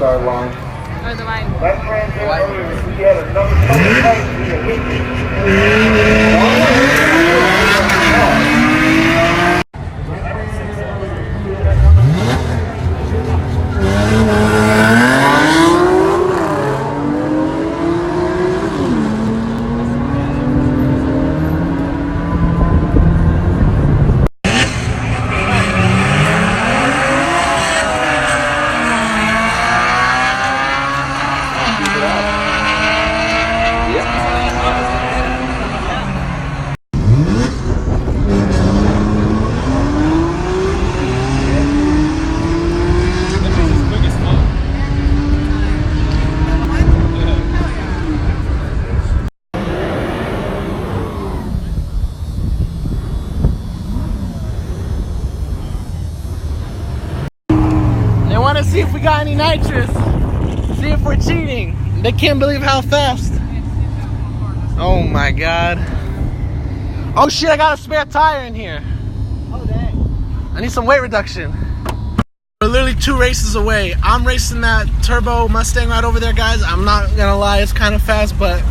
start line. Or the line. Left hand earlier, we had another couple Want to see if we got any nitrous, see if we're cheating. They can't believe how fast. Oh my god. Oh shit, I got a spare tire in here. Oh dang. I need some weight reduction. We're literally 2 races away. I'm racing that turbo Mustang right over there, guys. I'm not gonna lie, it's kind of fast, but